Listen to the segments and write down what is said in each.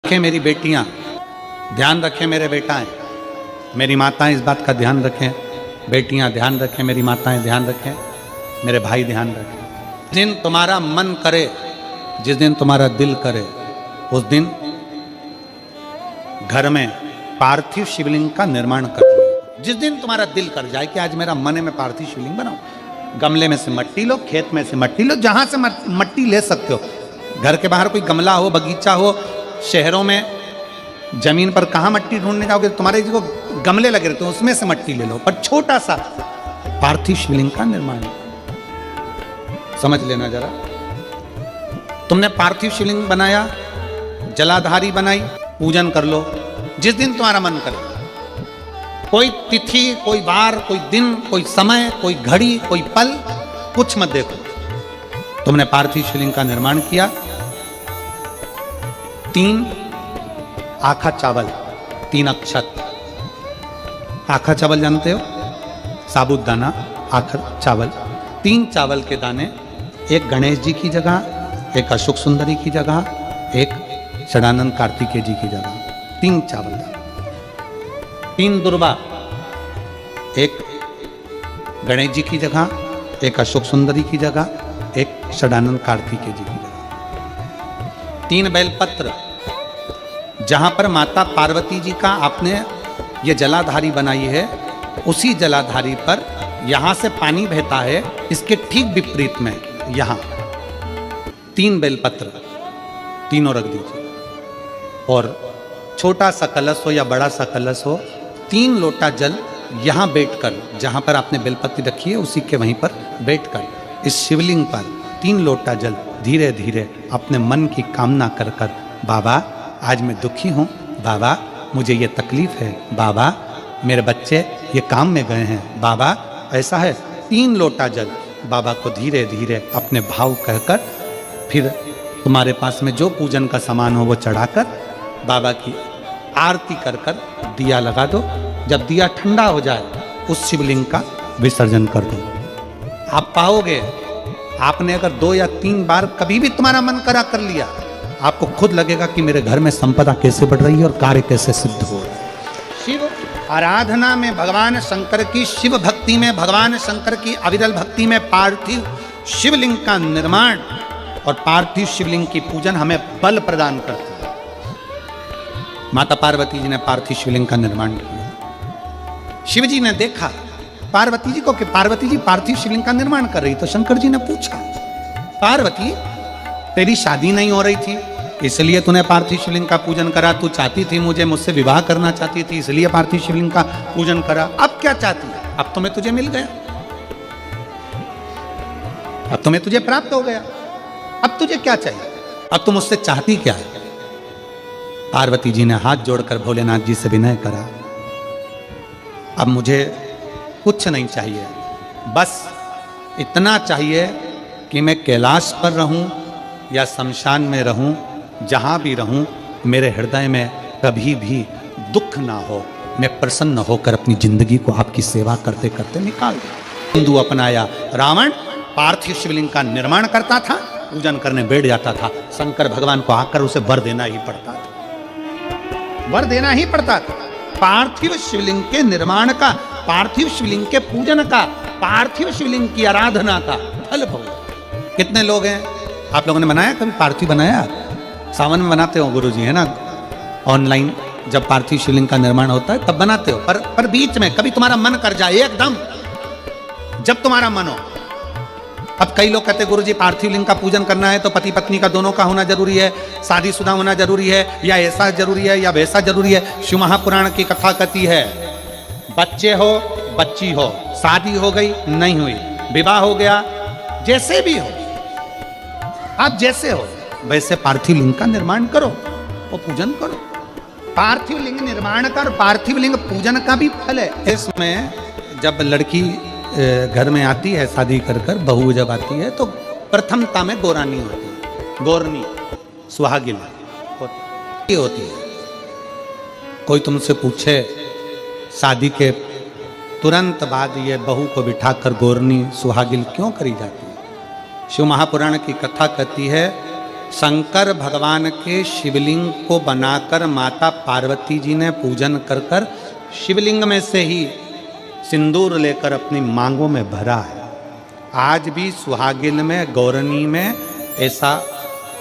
रखें मेरी बेटियां, ध्यान रखें मेरे बेटाएं, मेरी माताएं इस बात का ध्यान रखें, बेटियां ध्यान रखें, मेरी माताएं ध्यान रखें, मेरे भाई ध्यान रखें। जिस दिन तुम्हारा मन करे, जिस दिन तुम्हारा दिल करे, उस दिन घर में पार्थिव शिवलिंग का निर्माण कर लो। जिस दिन तुम्हारा दिल कर जाए कि आज मेरा मन है मैं पार्थिव शिवलिंग बनाऊं, गमले में से मट्टी लो, खेत में से मट्टी लो, जहां से मट्टी ले सकते हो। घर के बाहर कोई गमला हो, बगीचा हो, शहरों में जमीन पर कहाँ मट्टी ढूंढने जाओगे, तुम्हारे जो गमले लगे रहते हैं उसमें से मट्टी ले लो, पर छोटा सा पार्थिव शिवलिंग का निर्माण समझ लेना जरा। तुमने पार्थिव शिवलिंग बनाया, जलाधारी बनाई, पूजन कर लो जिस दिन तुम्हारा मन करे। कोई तिथि, कोई वार, कोई दिन, कोई समय, कोई घड़ी, कोई पल कुछ मत देखो। तुमने पार्थिव शिवलिंग का निर्माण किया। 3 आखा चावल, 3 अक्षत। आखा चावल जानते हो, साबुदाना, आखा चावल। 3 चावल के दाने, एक गणेश जी की जगह, एक अशोक सुंदरी की जगह, एक षडानंद कार्तिकेय जी की जगह। 3 चावल दाने। 3 दुर्वा, एक गणेश जी की जगह, एक अशोक सुंदरी की जगह, एक षडानंद कार्तिकेय जी की जगह। 3 बेलपत्र, जहां पर माता पार्वती जी का आपने ये जलाधारी बनाई है, उसी जलाधारी पर यहां से पानी बहता है, इसके ठीक विपरीत में यहां 3 बेलपत्र, तीनों रख दीजिए। और छोटा सा कलश हो या बड़ा सा कलश हो, 3 लोटा जल यहां बैठकर, जहां पर आपने बेलपत्री रखी है उसी के वहीं पर बैठकर इस शिवलिंग पर 3 लोटा जल धीरे धीरे अपने मन की कामना कर कर, बाबा आज मैं दुखी हूँ, बाबा मुझे ये तकलीफ है, बाबा मेरे बच्चे ये काम में गए हैं, बाबा ऐसा है। 3 लोटा जल बाबा को धीरे धीरे अपने भाव कहकर, फिर तुम्हारे पास में जो पूजन का सामान हो वो चढ़ाकर बाबा की आरती कर कर दिया लगा दो। जब दिया ठंडा हो जाए उस शिवलिंग का विसर्जन कर दो। आप पाओगे, आपने अगर 2 या 3 बार कभी भी तुम्हारा मन करा कर लिया, आपको खुद लगेगा कि मेरे घर में संपदा कैसे बढ़ रही है और कार्य कैसे सिद्ध हो रहा है। शिव आराधना में भगवान शंकर की, शिव भक्ति में भगवान शंकर की अविरल भक्ति में पार्थिव शिवलिंग का निर्माण और पार्थिव शिवलिंग की पूजन हमें बल प्रदान करती है। माता पार्वती जी ने पार्थिव शिवलिंग का निर्माण किया। शिव जी ने देखा पार्वती जी को कि पार्वती जी पार्थिव शिवलिंग का निर्माण कर रही, तो शंकर जी ने पूछा, पार्वती तेरी शादी नहीं हो रही थी इसलिए तूने पार्थिव शिवलिंग का पूजन करा, तू चाहती थी मुझसे विवाह करना चाहती थी इसलिए पार्थिव शिवलिंग का पूजन करा, अब क्या चाहती है? अब तो मैं तुझे मिल गया, अब तो मैं तुझे प्राप्त हो गया, अब तुझे क्या चाहिए, अब तुम मुझसे चाहती क्या है? पार्वती जी ने हाथ जोड़कर भोलेनाथ जी से विनय करा, अब मुझे कुछ नहीं चाहिए, बस इतना चाहिए कि मैं कैलाश पर रहूं या शमशान में रहूं, जहां भी रहूं मेरे हृदय में कभी भी दुख ना हो, मैं प्रसन्न होकर अपनी जिंदगी को आपकी सेवा करते करते निकाल दूं। हिंदू अपनाया, रावण पार्थिव शिवलिंग का निर्माण करता था, पूजन करने बैठ जाता था, शंकर भगवान को आकर उसे वर देना ही पड़ता था, वर देना ही पड़ता था। पार्थिव शिवलिंग के निर्माण का, पार्थिव शिवलिंग के पूजन का, पार्थिव शिवलिंग की आराधना का फल भोग। कितने लोग हैं, आप लोगों ने बनाया कभी पार्थिव? बनाया? सावन में बनाते हो गुरुजी, है ना, ऑनलाइन जब पार्थिव शिवलिंग का निर्माण होता है तब बनाते हो, पर बीच में कभी तुम्हारा मन कर जाए, एकदम जब तुम्हारा मन हो। अब कई लोग कहते हैं गुरुजी पार्थिव लिंग का पूजन करना है तो पति पत्नी का दोनों का होना जरूरी है, शादीशुदा होना जरूरी है, या ऐसा जरूरी है या वैसा जरूरी है। शिव महापुराण की कथा कहती है, बच्चे हो बच्ची हो, शादी हो गई नहीं हुई, विवाह हो गया, जैसे भी हो, आप जैसे हो वैसे पार्थिव लिंग का निर्माण करो और पूजन करो। पार्थिव लिंग निर्माण का और पार्थिव लिंग पूजन का भी फल है। इसमें जब लड़की घर में आती है शादी कर कर, बहू जब आती है तो प्रथमता में गोरानी होती है, गोरनी सुहागिन होती है। कोई तुमसे पूछे शादी के तुरंत बाद ये बहू को बिठाकर गोरनी सुहागिन क्यों करी जाती है? शिव महापुराण की कथा कहती है शंकर भगवान के शिवलिंग को बनाकर माता पार्वती जी ने पूजन कर कर शिवलिंग में से ही सिंदूर लेकर अपनी मांगों में भरा है। आज भी सुहागिन में, गौरनी में ऐसा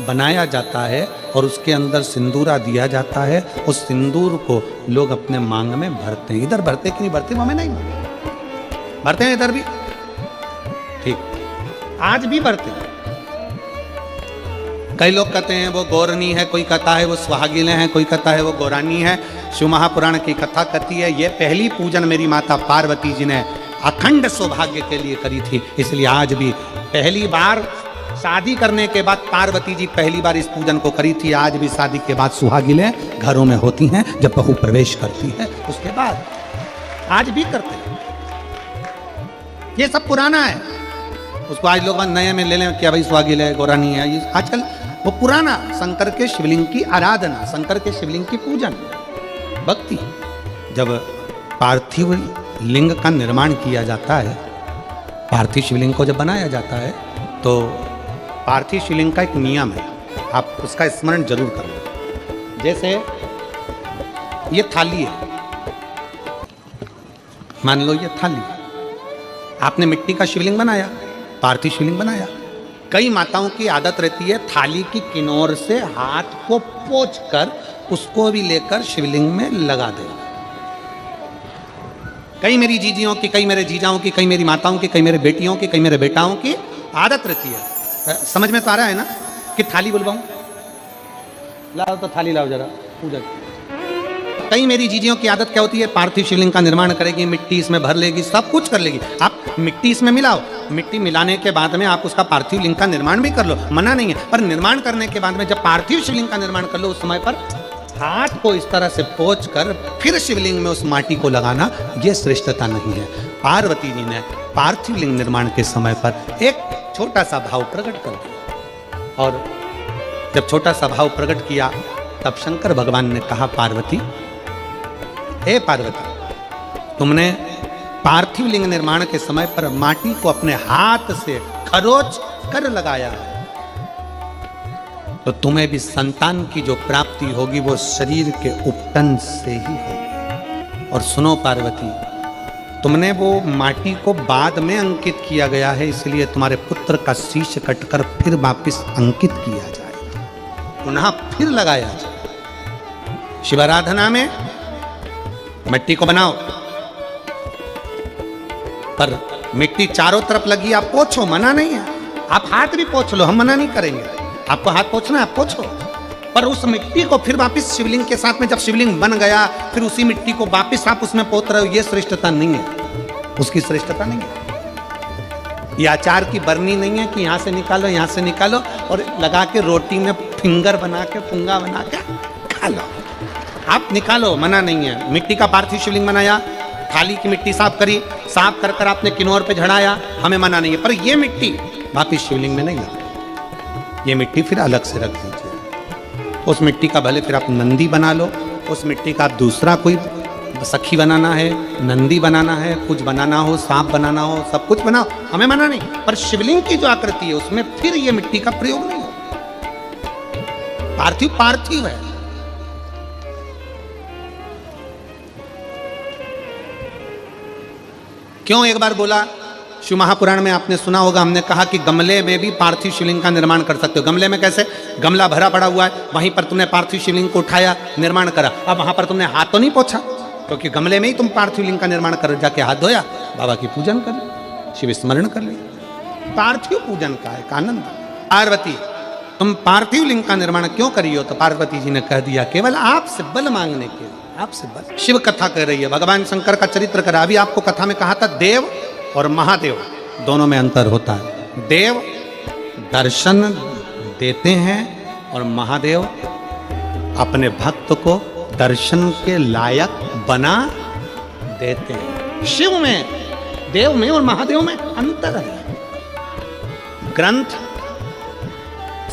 बनाया जाता है और उसके अंदर सिंदूरा दिया जाता है। उस सिंदूर को लोग अपने मांग में भरते हैं। इधर भरते कि नहीं भरते हमें नहीं भरते हैं, इधर भी ठीक, आज भी भरते हैं। कई लोग कहते हैं वो गौरनी है, कोई कहता है वो सुहागिन है, कोई कहता है वो गौरानी है। शिव महापुराण की कथा कहती है ये पहली पूजन मेरी माता पार्वती जी ने अखंड सौभाग्य के लिए करी थी, इसलिए आज भी पहली बार शादी करने के बाद पार्वती जी पहली बार इस पूजन को करी थी। आज भी शादी के बाद सुहागिनें घरों में होती हैं, जब बहू प्रवेश करती है उसके बाद आज भी करते हैं। ये सब पुराना है, उसको आज लोग नए में ले लें क्या भाई सुहागिन है, गौरानी है। ये आजकल वो पुराना शंकर के शिवलिंग की आराधना, शंकर के शिवलिंग की पूजन, भक्ति। जब पार्थिव लिंग का निर्माण किया जाता है, पार्थिव शिवलिंग को जब बनाया जाता है तो पार्थिव शिवलिंग का एक नियम है, आप उसका स्मरण जरूर करें। जैसे ये थाली है, मान लो ये थाली, आपने मिट्टी का शिवलिंग बनाया, पार्थिव शिवलिंग बनाया। कई माताओं की आदत रहती है थाली की किनार से हाथ को पोंछकर उसको भी लेकर शिवलिंग में लगा दे। कई मेरी जीजियों की, कई मेरे जीजाओं की, कई मेरी माताओं की, कई मेरे बेटियों की, कई मेरे बेटाओं की आदत रहती है। समझ में तो आ रहा है ना कि थाली बुलवाऊं? लाओ तो थाली लाओ जरा पूजा। कई मेरी जीजियों की आदत क्या होती है, पार्थिव शिवलिंग का निर्माण करेगी, मिट्टी इसमें भर लेगी, सब कुछ कर लेगी। आप मिट्टी इसमें मिलाओ, मिट्टी मिलाने के बाद में आप उसका पार्थिव लिंग का निर्माण भी कर लो, मना नहीं है। पर निर्माण करने के बाद में जब पार्थिव शिवलिंग का निर्माण कर लो, उस समय पर हाथ को इस तरह से पोंछ कर फिर शिवलिंग में उस माटी को लगाना, यह श्रेष्ठता नहीं है। पार्वती जी ने पार्थिव लिंग निर्माण के समय पर एक छोटा सा भाव प्रकट कर दिया, और जब छोटा सा भाव प्रकट किया तब शंकर भगवान ने कहा, पार्वती, हे पार्वती, तुमने पार्थिव लिंग निर्माण के समय पर माटी को अपने हाथ से खरोच कर लगाया है, तो तुम्हें भी संतान की जो प्राप्ति होगी वो शरीर के उपटन से ही होगी। और सुनो पार्वती, तुमने वो माटी को बाद में अंकित किया गया है, इसलिए तुम्हारे पुत्र का शीश कटकर फिर वापिस अंकित किया जाएगा, पुनः फिर लगाया जाए। शिवाराधना में मिट्टी को बनाओ, पर मिट्टी चारों तरफ लगी, आप पोंछो, मना नहीं है। आप हाथ भी पोंछ लो, हम मना नहीं करेंगे। आपको हाथ पोंछना है आप पोंछो, पर उस मिट्टी को फिर वापस शिवलिंग के साथ में, जब शिवलिंग बन गया फिर उसी मिट्टी को वापस आप उसमें पोत रहे हो, ये श्रेष्ठता नहीं है, उसकी श्रेष्ठता नहीं है। ये आचार की बरनी नहीं है कि यहाँ से निकालो, यहाँ से निकालो और लगा के रोटी में फिंगर बना के, पुंगा बना के खा लो। आप निकालो, मना नहीं है। मिट्टी का पार्थिव शिवलिंग बनाया, थाली की मिट्टी साफ करी, साफ कर कर आपने किन्नौर पे झड़ाया, हमें मना नहीं है। पर ये मिट्टी वापिस शिवलिंग में नहीं लगा, ये मिट्टी फिर अलग से रख दीजिए। उस मिट्टी का भले फिर आप नंदी बना लो, उस मिट्टी का आप दूसरा कोई सखी बनाना है, नंदी बनाना है, कुछ बनाना हो, सांप बनाना हो, सब कुछ बनाओ, हमें मना नहीं। पर शिवलिंग की जो आकृति है उसमें फिर ये मिट्टी का प्रयोग नहीं हो। पार्थिव पार्थिव है। क्यों एक बार बोला, शिव महापुराण में आपने सुना होगा, हमने कहा कि गमले में भी पार्थिव शिवलिंग का निर्माण कर सकते हो। गमले में कैसे? गमला भरा पड़ा हुआ है, वहीं पर तुमने पार्थिव शिवलिंग को उठाया, निर्माण करा। अब वहां पर तुमने हाथ तो नहीं पोंछा, क्योंकि गमले में ही तुम पार्थिव लिंग का निर्माण कर, जाके हाथ धोया, बाबा की पूजन कर ली, शिव स्मरण कर ली। पार्थिव पूजन का एक आनंद। पार्वती, तुम पार्थिव लिंग का निर्माण क्यों करी हो? तो पार्वती जी ने कह दिया, केवल आपसे बल मांगने के लिए, आपसे बल। शिव कथा कह रही है, भगवान शंकर का चरित्र करा। अभी आपको कथा में कहा था देव और महादेव दोनों में अंतर होता है। देव दर्शन देते हैं और महादेव अपने भक्त को दर्शन के लायक बना देते हैं। शिव में, देव में और महादेव में अंतर है। ग्रंथ,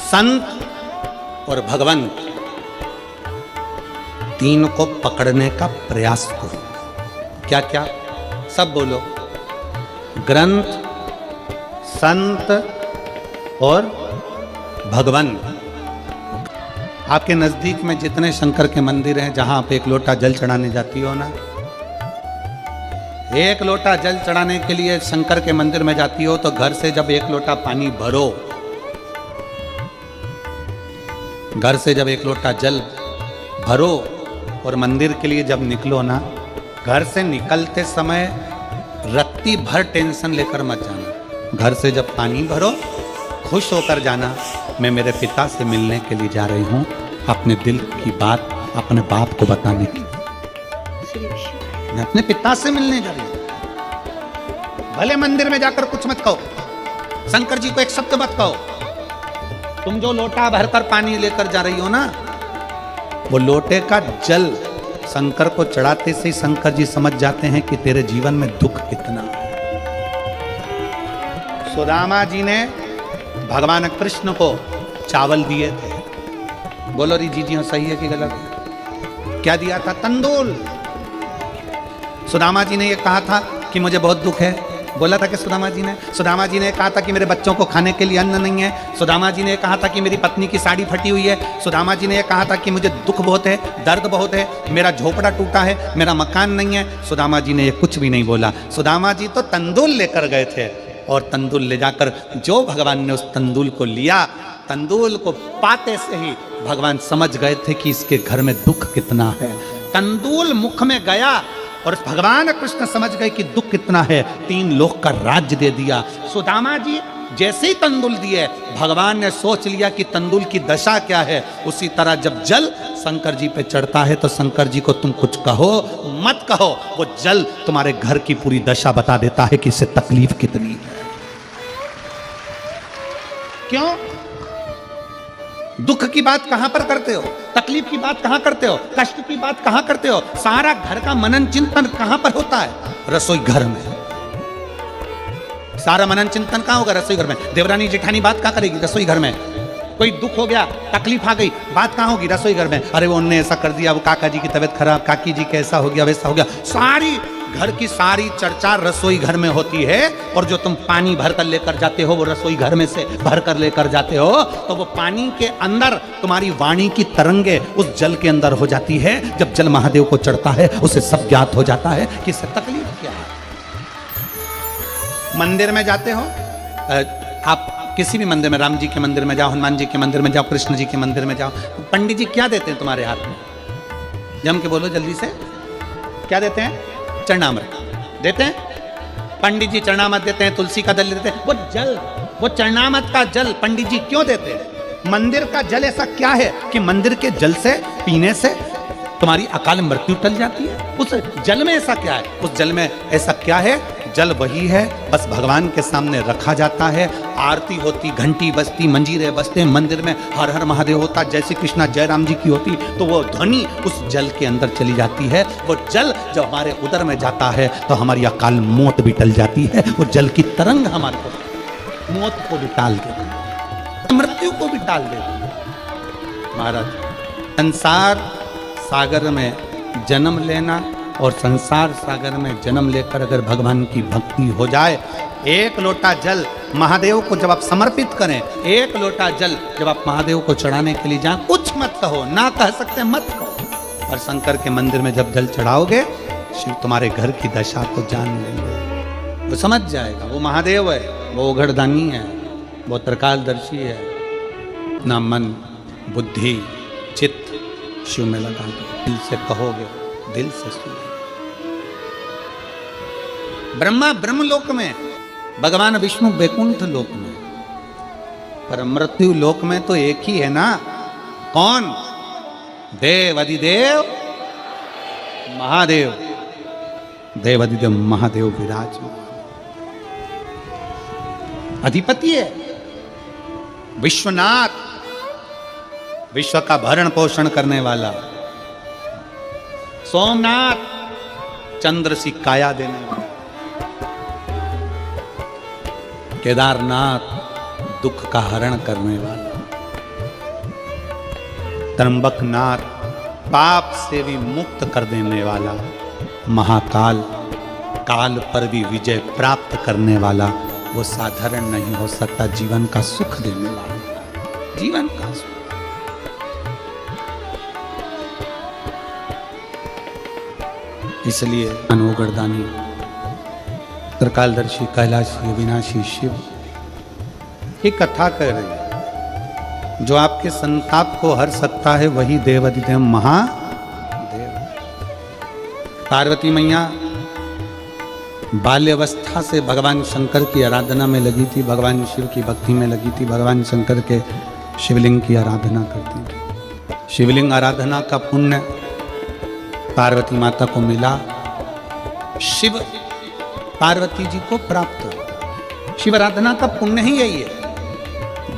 संत और भगवंत, तीन को पकड़ने का प्रयास करो। क्या क्या? सब बोलो। ग्रंथ, संत और भगवंत, आपके नजदीक में जितने शंकर के मंदिर हैं, जहां आप एक लोटा जल चढ़ाने जाती हो ना, एक लोटा जल चढ़ाने के लिए शंकर के मंदिर में जाती हो, तो घर से जब एक लोटा पानी भरो, घर से जब एक लोटा जल भरो और मंदिर के लिए जब निकलो ना, घर से निकलते समय रत्ती भर टेंशन लेकर मत जाना। घर से जब पानी भरो, खुश होकर जाना, मैं मेरे पिता से मिलने के लिए जा रही हूँ, अपने दिल की बात अपने बाप को बताने की। मैं अपने पिता से मिलने जा रही हूँ। भले मंदिर में जाकर कुछ मत कहो, शंकर जी को एक शब्द मत कहो, तुम जो लोटा भरकर पानी लेकर जा रही हो ना, वो लोटे का जल शंकर को चढ़ाते से ही शंकर जी समझ जाते हैं कि तेरे जीवन में दुख कितना है। सुदामा जी ने भगवान कृष्ण को चावल दिए थे। बोलो री जी हो, सही है कि गलत है? क्या दिया था? तंदूल। सुदामा जी ने ये कहा था कि मुझे बहुत दुख है। बोला था कि सुदामा जी ने कहा था कि मेरे बच्चों को खाने के लिए अन्न नहीं है। सुदामा जी ने कहा था कि मेरी पत्नी की साड़ी फटी हुई है। सुदामा जी ने कहा था कि मुझे दुख बहुत है, दर्द बहुत है, मेरा झोपड़ा टूटा है, मेरा मकान नहीं है। सुदामा जी ने ये कुछ भी नहीं बोला। सुदामा जी तो तंदूल लेकर गए थे, और तंदूल ले जाकर जो भगवान ने उस तंदूल को लिया, तंदूल को पाते से ही भगवान समझ गए थे कि इसके घर में दुख कितना है। तंदूल मुख में गया और भगवान कृष्ण समझ गए कि दुख कितना है, 3 लोक का राज्य दे दिया। सुदामा जी जैसे ही तंदूल दिए, भगवान ने सोच लिया कि तंदूल की दशा क्या है। उसी तरह जब जल शंकर जी पे चढ़ता है, तो शंकर जी को तुम कुछ कहो मत कहो, वो जल तुम्हारे घर की पूरी दशा बता देता है कि इससे तकलीफ कितनी है। क्यों? दुख की बात कहां पर करते हो, तकलीफ की बात कहां करते हो, कष्ट की बात कहां करते हो? सारा घर का मनन चिंतन कहां पर होता है? रसोई घर में। सारा मनन चिंतन कहां होगा? रसोई घर में। देवरानी जेठानी बात कहां करेगी? रसोई घर में। कोई दुख हो गया, तकलीफ आ गई, बात कहां होगी? रसोई घर में। अरे वो उन्होंने ऐसा कर दिया, वो काका जी की तबीयत खराब, काकी जी कैसा हो गया, वैसा हो गया। सारी घर की सारी चर्चा रसोई घर में होती है। और जो तुम पानी भर कर लेकर जाते हो, वो रसोई घर में से भर कर लेकर जाते हो, तो वो पानी के अंदर तुम्हारी वाणी की तरंगे उस जल के अंदर हो जाती है। जब जल महादेव को चढ़ता है, उसे सब ज्ञात हो जाता है कि इससे तकलीफ क्या है। मंदिर में जाते हो, आप किसी भी मंदिर में, राम जी के मंदिर में जाओ, हनुमान जी के मंदिर में जाओ, कृष्ण जी के मंदिर में जाओ, पंडित जी क्या देते हैं तुम्हारे हाथ में? जम के बोलो जल्दी से, क्या देते हैं? चरणामृत देते हैं। पंडित जी चरणामृत देते हैं, तुलसी का दल देते हैं। वो जल, वो चरणामृत का जल पंडित जी क्यों देते हैं? मंदिर का जल ऐसा क्या है कि मंदिर के जल से पीने से तुम्हारी अकाल मृत्यु टल जाती है? उस जल में ऐसा क्या है? उस जल में ऐसा क्या है? जल वही है, बस भगवान के सामने रखा जाता है, आरती होती, घंटी बजती, मंजीरे बजते, मंदिर में हर हर महादेव होता, जय श्री कृष्णा जय राम जी की होती, तो वो ध्वनि उस जल के अंदर चली जाती है। वो जल जब हमारे उदर में जाता है, तो हमारी अकाल मौत भी टल जाती है। वो जल की तरंग हमारे को मौत को भी टाल देती है, मृत्यु को भी टाल देती है। महाराज, संसार सागर में जन्म लेना और संसार सागर में जन्म लेकर अगर भगवान की भक्ति हो जाए, एक लोटा जल महादेव को जब आप समर्पित करें, एक लोटा जल जब आप महादेव को चढ़ाने के लिए जाएं, कुछ मत कहो, ना कह सकते मत कहो। और शंकर के मंदिर में जब जल चढ़ाओगे, शिव तुम्हारे घर की दशा को जान लेंगे, वो समझ जाएगा। वो महादेव है, वो उघड़दानी है, वो त्रिकालदर्शी है। अपना मन बुद्धि चित्त शिव में लगा दो, दिल से कहोगे, दिल से सुनो। ब्रह्मा ब्रह्मलोक में, भगवान विष्णु वैकुंठ लोक में, पर मृत्यु लोक में तो एक ही है ना। कौन? देव अधिदेव महादेव। देव अधिदेव महादेव विराजमान अधिपति है, विश्वनाथ, विश्व का भरण पोषण करने वाला। सोमनाथ, चंद्र सी काया देने वाला। केदारनाथ, दुख का हरण करने वाला। त्र्यंबकनाथ, पाप से भी मुक्त कर देने वाला। महाकाल, काल पर भी विजय प्राप्त करने वाला। वो साधारण नहीं हो सकता, जीवन का सुख देने वाला, जीवन का सुख। इसलिए अनोगरदानी त्रिकालदर्शी कैलाशी अविनाशी शिव की कथा कर रही है। जो आपके संताप को हर सकता है वही देवाधिदेव महादेव। पार्वती मैया बाल्यावस्था से भगवान शंकर की आराधना में लगी थी, भगवान शिव की भक्ति में लगी थी, भगवान शंकर के शिवलिंग की आराधना करती थी। शिवलिंग आराधना का पुण्य पार्वती माता को मिला, शिव पार्वती जी को प्राप्त हो। शिव आराधना का पुण्य ही यही है।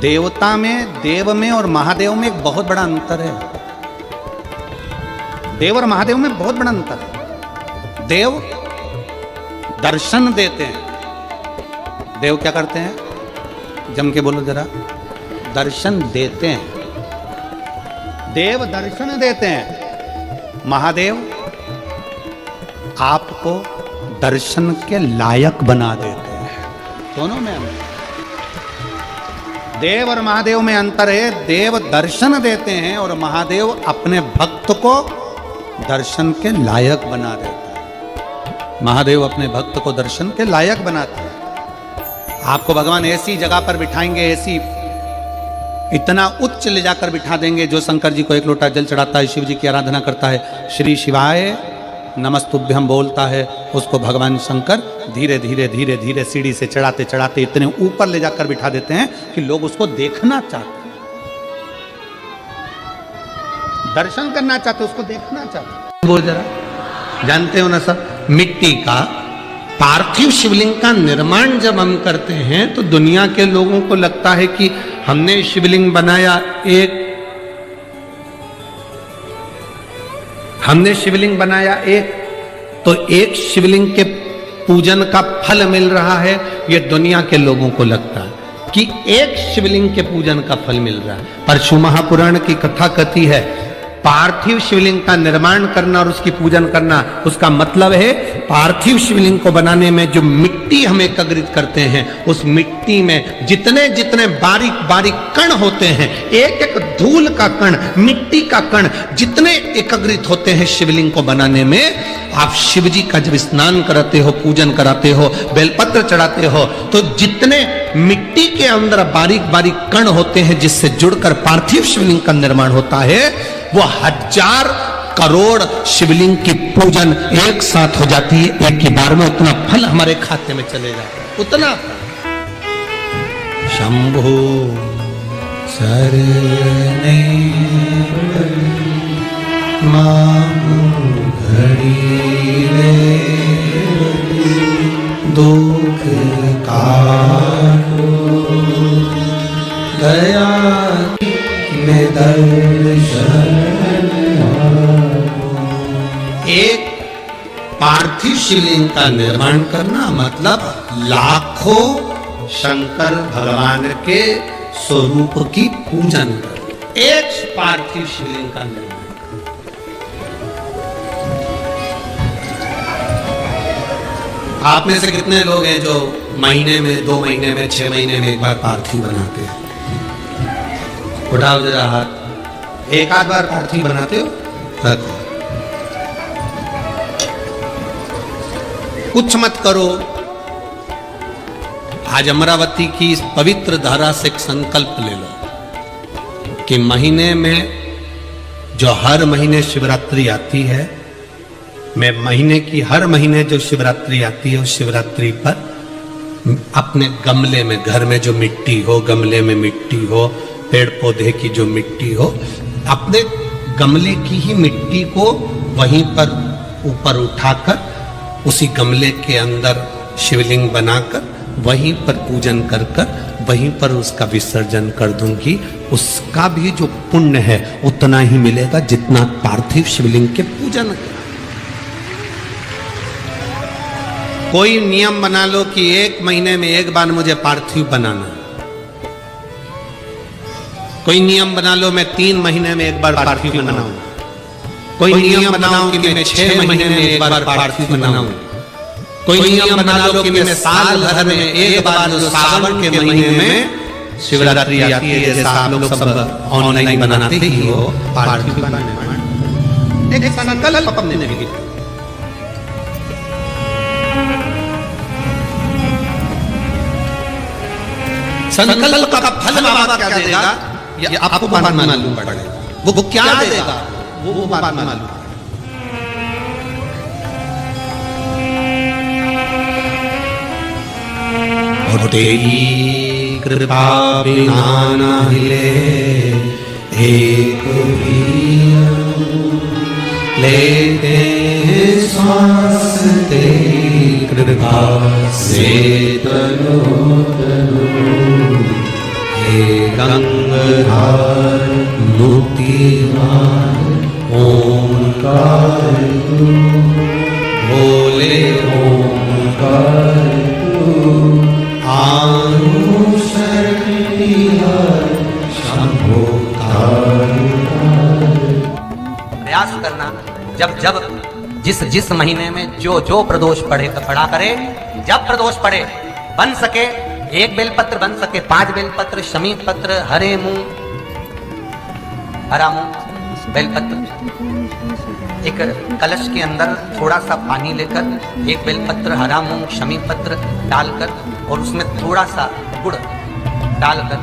देवता में, देव में और महादेव में एक बहुत बड़ा अंतर है। देव और महादेव में बहुत बड़ा अंतर है। देव दर्शन देते हैं। देव क्या करते हैं? जम के बोलो जरा। दर्शन देते हैं। देव दर्शन देते हैं। महादेव आपको दर्शन के लायक बना देते हैं। दोनों में अंतर। देव और महादेव में अंतर है। देव दर्शन देते हैं और महादेव अपने भक्त को दर्शन के लायक बना देते हैं। महादेव अपने भक्त को दर्शन के लायक बनाते हैं। आपको भगवान ऐसी जगह पर बिठाएंगे, ऐसी इतना उच्च ले जाकर बिठा देंगे। जो शंकर जी को एक लोटा जल चढ़ाता है, शिव जी की आराधना करता है, श्री शिवाय नमस्तुभ्यम बोलता है, उसको भगवान शंकर धीरे धीरे धीरे धीरे सीढ़ी से चढ़ाते चढ़ाते इतने ऊपर ले जाकर बिठा देते हैं कि लोग उसको देखना चाहते हैं, दर्शन करना चाहते, उसको देखना चाहते। बोल जरा। जानते हो ना सब, मिट्टी का पार्थिव शिवलिंग का निर्माण जब हम करते हैं तो दुनिया के लोगों को लगता है कि हमने शिवलिंग बनाया, तो एक शिवलिंग के पूजन का फल मिल रहा है। ये दुनिया के लोगों को लगता है कि एक शिवलिंग के पूजन का फल मिल रहा है। पर शिव महापुराण की कथा कहती है पार्थिव शिवलिंग का निर्माण करना और उसकी पूजन करना, उसका मतलब है पार्थिव शिवलिंग को बनाने में जो मिट्टी हम एकत्रित करते हैं, उस मिट्टी में जितने जितने बारीक बारीक कण होते हैं, एक एक धूल का कण, मिट्टी का कण जितने एकत्रित होते हैं शिवलिंग को बनाने में, आप शिव जी का जब स्नान कराते हो, पूजन कराते हो, बेलपत्र चढ़ाते हो, तो जितने मिट्टी के अंदर बारीक बारीक कण होते हैं जिससे जुड़कर पार्थिव शिवलिंग का निर्माण होता है, वो 1000 करोड़ शिवलिंग की पूजन एक साथ हो जाती है। एक ही बार में उतना फल हमारे खाते में चले जाता है, उतना शंभो शरणे मांगू घड़ी रे दुख काटो दया में दर्शन। एक पार्थिव शिवलिंग का निर्माण करना मतलब लाखों शंकर भगवान के स्वरूप की पूजन करना। एक पार्थिव शिवलिंग का निर्माण। आप में से कितने लोग हैं जो महीने में, 2 महीने में, 6 महीने में एक बार पार्थिव बनाते हैं? उठाओ जरा हाथ। एक आध बार पार्थिव बनाते हो? रखो। कुछ मत करो। आज अमरावती की इस पवित्र धारा से एक संकल्प ले लो कि महीने में जो हर महीने शिवरात्रि आती है, मैं महीने की हर महीने जो शिवरात्रि आती है उस शिवरात्रि पर अपने गमले में, घर में जो मिट्टी हो, गमले में मिट्टी हो, पेड़ पौधे की जो मिट्टी हो, अपने गमले की ही मिट्टी को वहीं पर ऊपर उठाकर उसी गमले के अंदर शिवलिंग बनाकर वहीं पर पूजन कर वहीं पर उसका विसर्जन कर दूंगी। उसका भी जो पुण्य है उतना ही मिलेगा जितना पार्थिव शिवलिंग के पूजन का। कोई नियम बना लो कि 1 महीने में एक बार मुझे पार्थिव बनाना। कोई नियम बना लो मैं 3 महीने में एक बार पार्थिव बनाऊं। कोई नियम बनाओ कि मैं 6 महीने में एक बार पार्थिव बनाऊं। कोई नियम बना लो कि मैं साल भर में एक बार, जो सावन के महीने में शिवरात्रि आती है, जैसा आप लोग सब ऑनलाइन बनाते ही हो, पार्थिव बनाने। एक संकल्प अपने संकल्प का फल बाबा क्या देगा ये आपको मालूम पड़ेगा। वो क्या देगा वो बात मालूम। और तेरी कृपा बिना ना हिले एक भी लेते हैं श्वास तेरी कृपा से तनो तनो। हे गंगाधर मुक्तिवान ओंकार तू, बोले ओंकार तू, आनु शक्ति हर शंभो प्रयास करना। जब जब जिस महीने में जो प्रदोष पड़े तो पढ़ा करे। जब प्रदोष पड़े बन सके 1 बेलपत्र, बन सके 5 बेलपत्र, शमी पत्र, हरे मूंग, हरा मूंग, बेलपत्र। एक कलश के अंदर थोड़ा सा पानी लेकर 1 बेलपत्र, हरा मूंग, शमी पत्र डालकर और उसमें थोड़ा सा गुड़ डालकर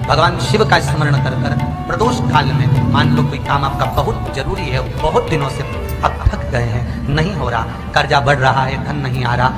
भगवान शिव का स्मरण कर कर प्रदोष काल में मान लो कोई काम आपका बहुत जरूरी है, बहुत दिनों से अब थक गए हैं, नहीं हो रहा, कर्जा बढ़ रहा है, धन नहीं आ रहा,